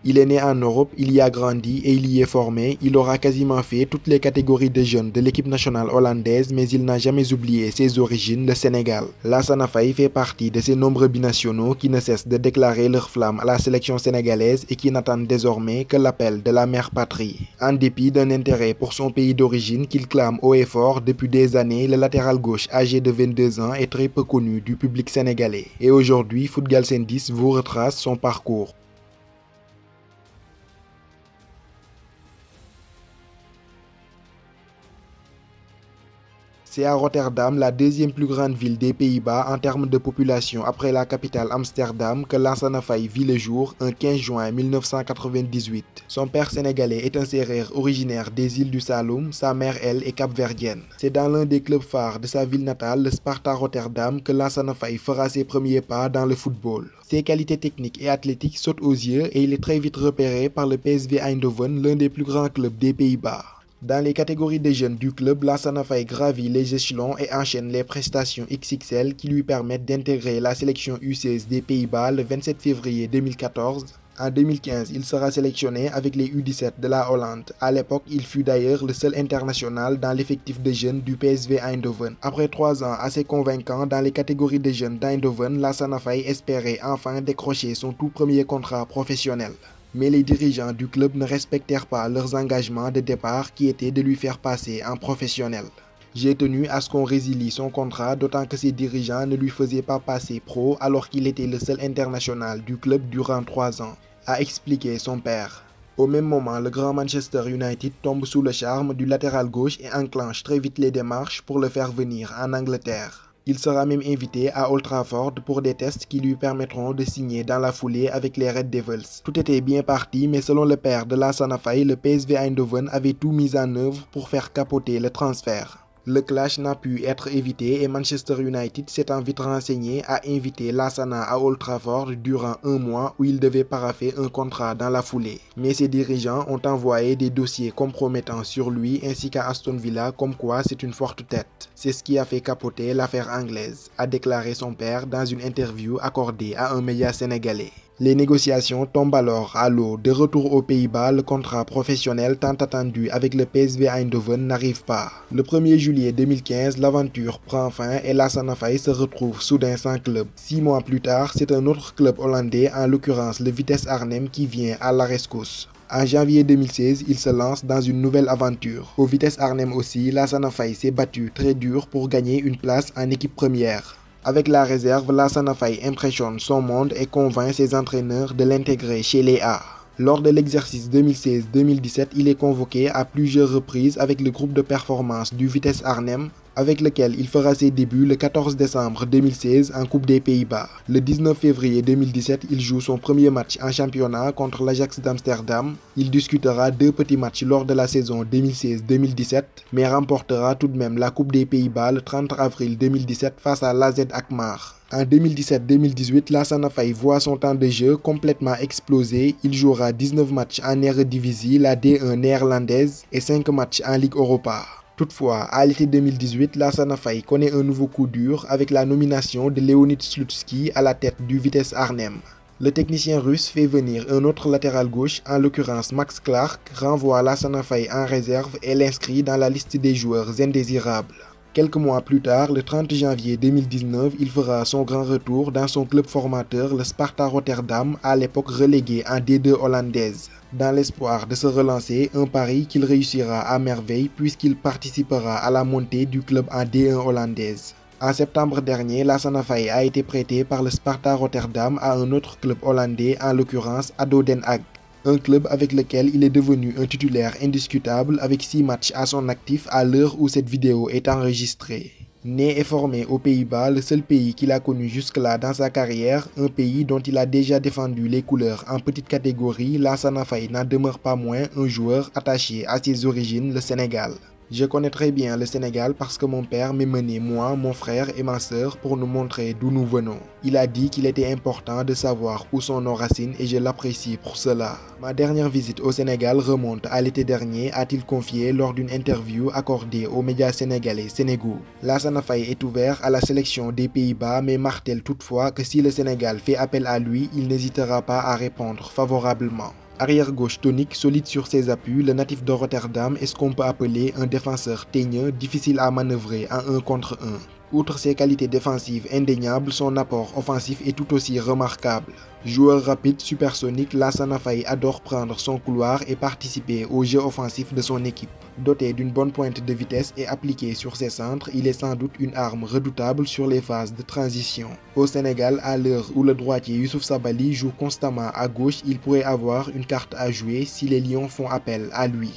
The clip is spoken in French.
Il est né en Europe, il y a grandi et il y est formé. Il aura quasiment fait toutes les catégories de jeunes de l'équipe nationale hollandaise, mais il n'a jamais oublié ses origines, le Sénégal. Lassana Faye fait partie de ces nombreux binationaux qui ne cessent de déclarer leur flamme à la sélection sénégalaise et qui n'attendent désormais que l'appel de la mère patrie. En dépit d'un intérêt pour son pays d'origine qu'il clame haut et fort depuis des années, le latéral gauche âgé de 22 ans est très peu connu du public sénégalais. Et aujourd'hui, Foot Galsen 10 vous retrace son parcours. C'est à Rotterdam, la deuxième plus grande ville des Pays-Bas en termes de population après la capitale Amsterdam, que Lassana Faye vit le jour un 15 juin 1998. Son père sénégalais est un Sérère originaire des îles du Saloum, sa mère elle est capverdienne. C'est dans l'un des clubs phares de sa ville natale, le Sparta Rotterdam, que Lassana Faye fera ses premiers pas dans le football. Ses qualités techniques et athlétiques sautent aux yeux et il est très vite repéré par le PSV Eindhoven, l'un des plus grands clubs des Pays-Bas. Dans les catégories des jeunes du club, Lassana Faye gravit les échelons et enchaîne les prestations XXL qui lui permettent d'intégrer la sélection U16 des Pays-Bas le 27 février 2014. En 2015, il sera sélectionné avec les U17 de la Hollande. À l'époque, il fut d'ailleurs le seul international dans l'effectif de jeunes du PSV Eindhoven. Après 3 ans assez convaincants dans les catégories des jeunes d'Eindhoven, Lassana Faye espérait enfin décrocher son tout premier contrat professionnel. Mais les dirigeants du club ne respectèrent pas leurs engagements de départ qui étaient de lui faire passer en professionnel. J'ai tenu à ce qu'on résilie son contrat, d'autant que ses dirigeants ne lui faisaient pas passer pro alors qu'il était le seul international du club durant 3 ans, a expliqué son père. Au même moment, le grand Manchester United tombe sous le charme du latéral gauche et enclenche très vite les démarches pour le faire venir en Angleterre. Il sera même invité à Old Trafford pour des tests qui lui permettront de signer dans la foulée avec les Red Devils. Tout était bien parti, mais selon le père de Lassana Faye, le PSV Eindhoven avait tout mis en œuvre pour faire capoter le transfert. Le clash n'a pu être évité et Manchester United s'étant vite renseigné a invité Lassana à Old Trafford durant 1 mois où il devait paraffer un contrat dans la foulée. Mais ses dirigeants ont envoyé des dossiers compromettants sur lui ainsi qu'à Aston Villa comme quoi c'est une forte tête. C'est ce qui a fait capoter l'affaire anglaise, a déclaré son père dans une interview accordée à un média sénégalais. Les négociations tombent alors à l'eau. De retour aux Pays-Bas, le contrat professionnel tant attendu avec le PSV Eindhoven n'arrive pas. Le 1er juillet 2015, l'aventure prend fin et Lassana Faye se retrouve soudain sans club. 6 mois plus tard, c'est un autre club hollandais, en l'occurrence le Vitesse Arnhem, qui vient à la rescousse. En janvier 2016, il se lance dans une nouvelle aventure. Au Vitesse Arnhem aussi, Lassana Faye s'est battu très dur pour gagner une place en équipe première. Avec la réserve, Lassana Faye impressionne son monde et convainc ses entraîneurs de l'intégrer chez les A. Lors de l'exercice 2016-2017, il est convoqué à plusieurs reprises avec le groupe de performance du Vitesse Arnhem, avec lequel il fera ses débuts le 14 décembre 2016 en Coupe des Pays-Bas. Le 19 février 2017, il joue son premier match en championnat contre l'Ajax d'Amsterdam. Il discutera 2 petits matchs lors de la saison 2016-2017, mais remportera tout de même la Coupe des Pays-Bas le 30 avril 2017 face à l'AZ Alkmaar. En 2017-2018, Lassana Faye voit son temps de jeu complètement exploser. Il jouera 19 matchs en Eredivisie, la D1 néerlandaise, et 5 matchs en Ligue Europa. Toutefois, à l'été 2018, Lassana Faye connaît un nouveau coup dur avec la nomination de Leonid Slutsky à la tête du Vitesse Arnhem. Le technicien russe fait venir un autre latéral gauche, en l'occurrence Max Clark, renvoie Lassana Faye en réserve et l'inscrit dans la liste des joueurs indésirables. Quelques mois plus tard, le 30 janvier 2019, il fera son grand retour dans son club formateur, le Sparta Rotterdam, à l'époque relégué en D2 hollandaise. Dans l'espoir de se relancer, un pari qu'il réussira à merveille puisqu'il participera à la montée du club en D1 hollandaise. En septembre dernier, Lassana Faye a été prêté par le Sparta Rotterdam à un autre club hollandais, en l'occurrence ADO Den Haag. Un club avec lequel il est devenu un titulaire indiscutable avec 6 matchs à son actif à l'heure où cette vidéo est enregistrée. Né et formé aux Pays-Bas, le seul pays qu'il a connu jusque-là dans sa carrière, un pays dont il a déjà défendu les couleurs en petite catégorie, Lassana Faye n'en demeure pas moins un joueur attaché à ses origines, le Sénégal. Je connais très bien le Sénégal parce que mon père m'a mené, moi, mon frère et ma sœur, pour nous montrer d'où nous venons. Il a dit qu'il était important de savoir où sont nos racines et je l'apprécie pour cela. Ma dernière visite au Sénégal remonte à l'été dernier, a-t-il confié lors d'une interview accordée aux médias sénégalais Sénégo. Lassana Faye est ouvert à la sélection des Pays-Bas mais martèle toutefois que si le Sénégal fait appel à lui, il n'hésitera pas à répondre favorablement. Arrière-gauche tonique, solide sur ses appuis, le natif de Rotterdam est ce qu'on peut appeler un défenseur teigneux, difficile à manœuvrer en 1 contre 1. Outre ses qualités défensives indéniables, son apport offensif est tout aussi remarquable. Joueur rapide, supersonique, Lassana Faye adore prendre son couloir et participer au jeu offensif de son équipe. Doté d'une bonne pointe de vitesse et appliqué sur ses centres, il est sans doute une arme redoutable sur les phases de transition. Au Sénégal, à l'heure où le droitier Youssouf Sabaly joue constamment à gauche, il pourrait avoir une carte à jouer si les Lions font appel à lui.